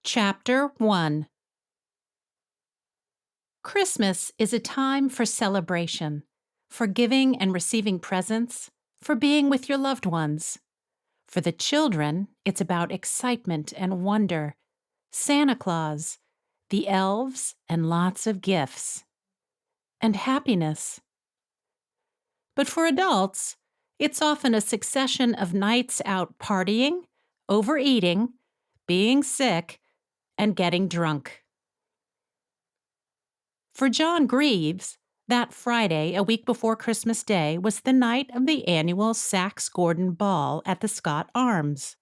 Chapter 1. Christmas is a time for celebration, for giving and receiving presents, for being with your loved ones. For the children, it's about excitement and wonder, Santa Claus, the elves, and lots of gifts, and happiness. But for adults, it's often a succession of nights out partying, overeating, being sick, and getting drunk. For John Greaves, that Friday, a week before Christmas Day, was the night of the annual Saxe-Gordon Ball at the Scott Arms.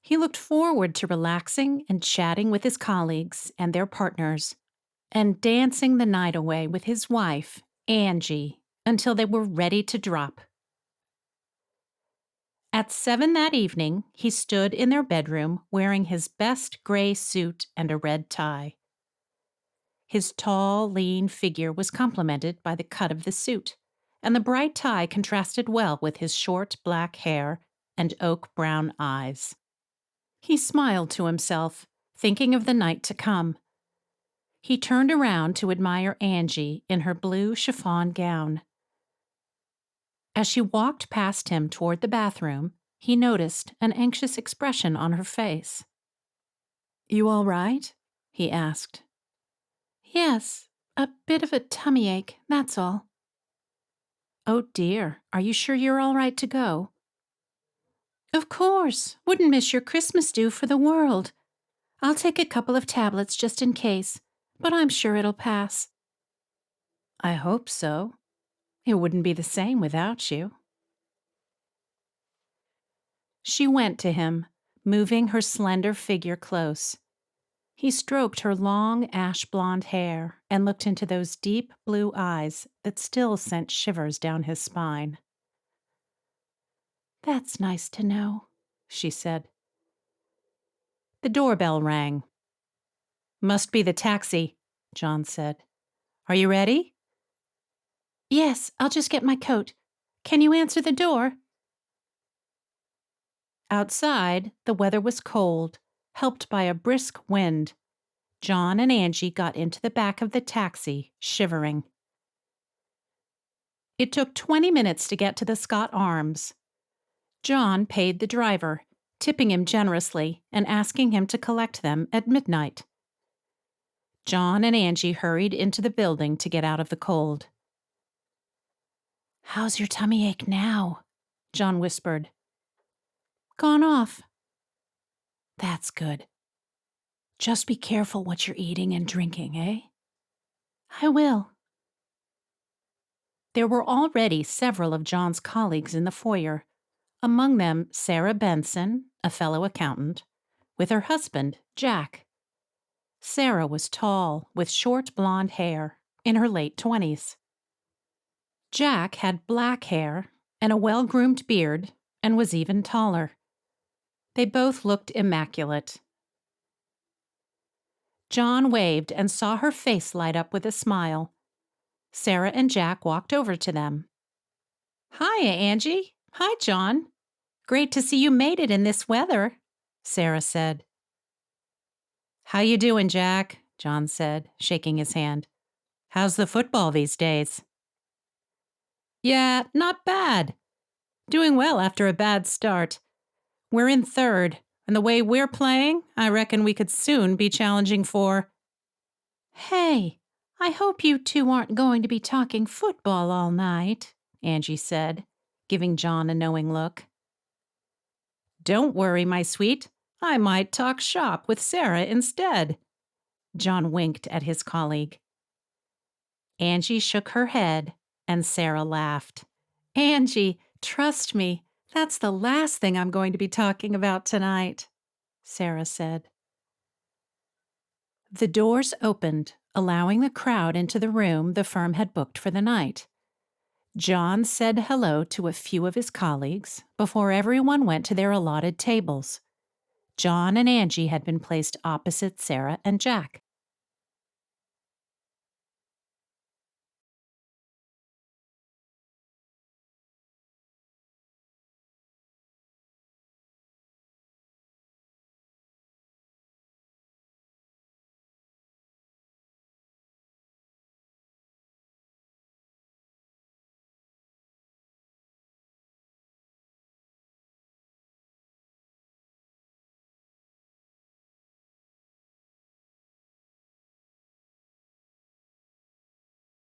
He looked forward to relaxing and chatting with his colleagues and their partners, and dancing the night away with his wife, Angie, until they were ready to drop. At 7 that evening, he stood in their bedroom wearing his best gray suit and a red tie. His tall, lean figure was complemented by the cut of the suit, and the bright tie contrasted well with his short black hair and oak-brown eyes. He smiled to himself, thinking of the night to come. He turned around to admire Angie in her blue chiffon gown. As she walked past him toward the bathroom, he noticed an anxious expression on her face. "You all right?" he asked. "Yes, a bit of a tummy ache, that's all." "Oh dear, are you sure you're all right to go?" "Of course, wouldn't miss your Christmas do for the world. I'll take a couple of tablets just in case, but I'm sure it'll pass." "I hope so. It wouldn't be the same without you." She went to him, moving her slender figure close. He stroked her long ash-blonde hair and looked into those deep blue eyes that still sent shivers down his spine. "That's nice to know," she said. The doorbell rang. "Must be the taxi," John said. "Are you ready?" "Yes, I'll just get my coat. Can you answer the door?" Outside, the weather was cold, helped by a brisk wind. John and Angie got into the back of the taxi, shivering. It took 20 minutes to get to the Scott Arms. John paid the driver, tipping him generously and asking him to collect them at midnight. John and Angie hurried into the building to get out of the cold. "How's your tummy ache now?" John whispered. "Gone off." "That's good. Just be careful what you're eating and drinking, eh?" "I will." There were already several of John's colleagues in the foyer, among them Sarah Benson, a fellow accountant, with her husband, Jack. Sarah was tall, with short blonde hair, in her late 20s. Jack had black hair and a well-groomed beard and was even taller. They both looked immaculate. John waved and saw her face light up with a smile. Sarah and Jack walked over to them. "Hi, Angie. Hi, John. Great to see you made it in this weather," Sarah said. "How you doing, Jack?" John said, shaking his hand. "How's the football these days?" "Yeah, not bad. Doing well after a bad start. We're in third, and the way we're playing, I reckon we could soon be challenging for—" "Hey, I hope you two aren't going to be talking football all night," Angie said, giving John a knowing look. "Don't worry, my sweet. I might talk shop with Sarah instead." John winked at his colleague. Angie shook her head, and Sarah laughed. "Angie, trust me, that's the last thing I'm going to be talking about tonight," Sarah said. The doors opened, allowing the crowd into the room the firm had booked for the night. John said hello to a few of his colleagues before everyone went to their allotted tables. John and Angie had been placed opposite Sarah and Jack.